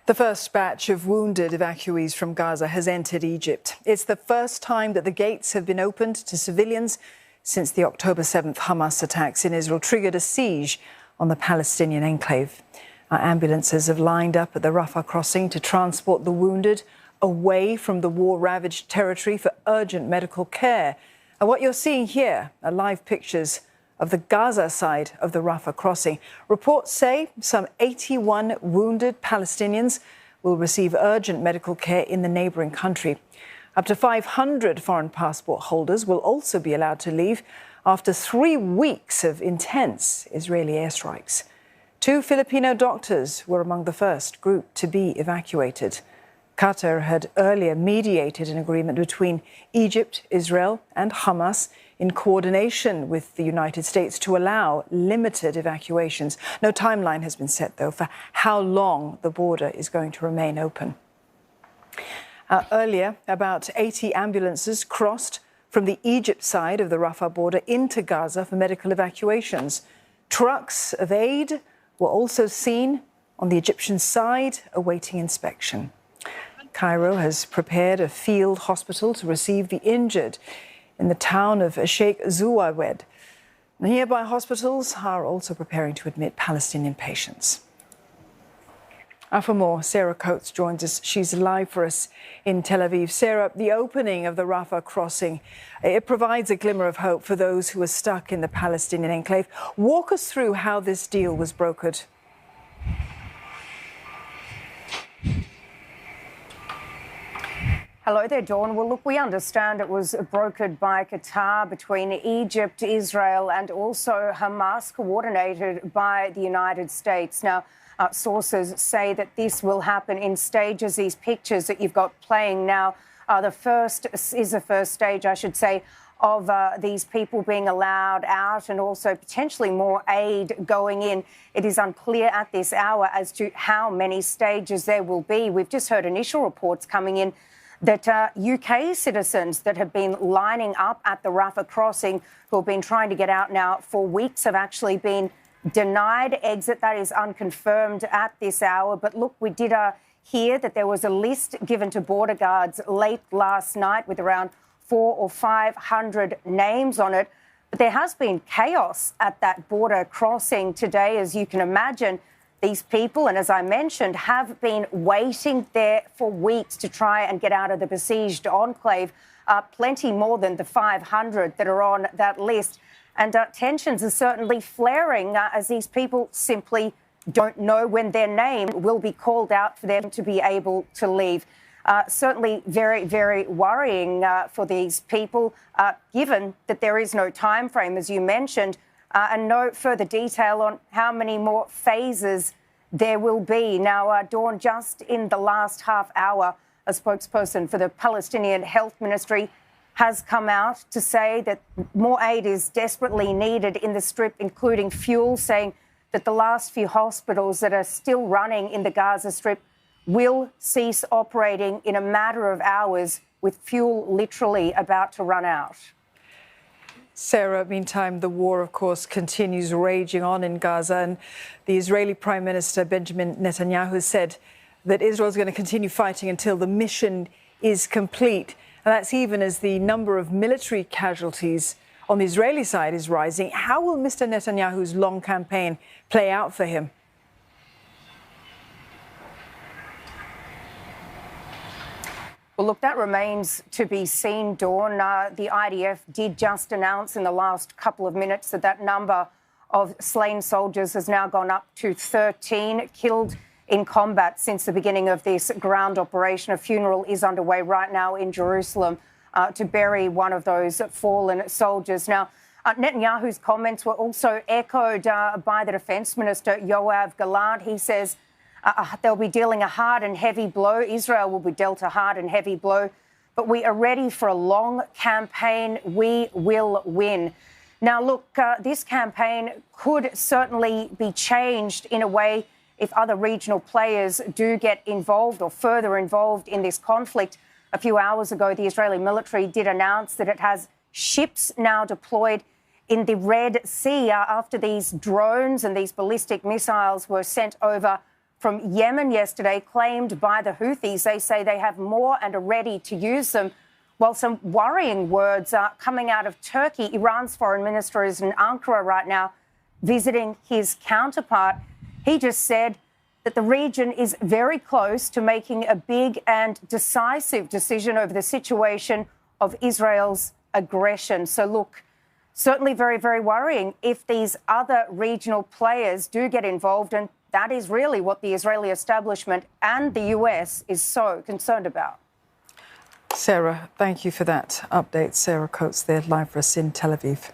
The first batch of wounded evacuees from Gaza has entered Egypt. It's the first time that the gates have been opened to civilians since the October 7th Hamas attacks in Israel triggered a siege on the Palestinian enclave. Our ambulances have lined up at the Rafah Crossing to transport the wounded away from the war-ravaged territory for urgent medical care. And what you're seeing here are live pictures of the Gaza side of the Rafah Crossing. Reports say some 81 wounded Palestinians will receive urgent medical care in the neighbouring country. Up to 500 foreign passport holders will also be allowed to leave after 3 weeks of intense Israeli airstrikes. 2 Filipino doctors were among the first group to be evacuated. Qatar had earlier mediated an agreement between Egypt, Israel and Hamas in coordination with the United States to allow limited evacuations. No timeline has been set, though, for how long the border is going to remain open. Earlier, about 80 ambulances crossed from the Egypt side of the Rafah border into Gaza for medical evacuations. Trucks of aid were also seen on the Egyptian side, awaiting inspection. Cairo has prepared a field hospital to receive the injured in the town of Sheikh Zuwayed. Nearby hospitals are also preparing to admit Palestinian patients. For more, Sarah Coates joins us. She's live for us in Tel Aviv. Sarah, the opening of the Rafah Crossing, it provides a glimmer of hope for those who are stuck in the Palestinian enclave. Walk us through how this deal was brokered. Hello there, Dawn. Well, look, we understand it was brokered by Qatar between Egypt, Israel and also Hamas, coordinated by the United States. Now, sources say that this will happen in stages. These pictures that you've got playing now are the first stage, I should say, of these people being allowed out and also potentially more aid going in. It is unclear at this hour as to how many stages there will be. We've just heard initial reports coming in that UK citizens that have been lining up at the Rafah Crossing, who have been trying to get out now for weeks, have actually been denied exit. That is unconfirmed at this hour. But look, we did hear that there was a list given to border guards late last night with around 400 or 500 names on it. But there has been chaos at that border crossing today, as you can imagine. These people, and as I mentioned, have been waiting there for weeks to try and get out of the besieged enclave, plenty more than the 500 that are on that list. And tensions are certainly flaring as these people simply don't know when their name will be called out for them to be able to leave. Certainly very, very worrying for these people, given that there is no time frame, as you mentioned, and no further detail on how many more phases there will be. Now, Dawn, just in the last half hour, a spokesperson for the Palestinian Health Ministry has come out to say that more aid is desperately needed in the Strip, including fuel, saying that the last few hospitals that are still running in the Gaza Strip will cease operating in a matter of hours, with fuel literally about to run out. Sarah, meantime, the war, of course, continues raging on in Gaza, and the Israeli Prime Minister Benjamin Netanyahu said that Israel is going to continue fighting until the mission is complete. And that's even as the number of military casualties on the Israeli side is rising. How will Mr. Netanyahu's long campaign play out for him? Well, look, that remains to be seen, Dawn. The IDF did just announce in the last couple of minutes that that number of slain soldiers has now gone up to 13 killed in combat since the beginning of this ground operation. A funeral is underway right now in Jerusalem to bury one of those fallen soldiers. Now, Netanyahu's comments were also echoed by the Defence Minister, Yoav Gallant. He says they'll be dealing a hard and heavy blow. Israel will be dealt a hard and heavy blow, but we are ready for a long campaign. We will win. Now, look, this campaign could certainly be changed in a way if other regional players do get involved or further involved in this conflict. A few hours ago, the Israeli military did announce that it has ships now deployed in the Red Sea after these drones and these ballistic missiles were sent over from Yemen yesterday, claimed by the Houthis. They say they have more and are ready to use them. While some worrying words are coming out of Turkey. Iran's foreign minister is in Ankara right now visiting his counterpart. He just said that the region is very close to making a big and decisive decision over the situation of Israel's aggression. So, look, certainly very, very worrying if these other regional players do get involved. And that is really what the Israeli establishment and the US is so concerned about. Sarah, thank you for that update. Sarah Coates there live for us in Tel Aviv.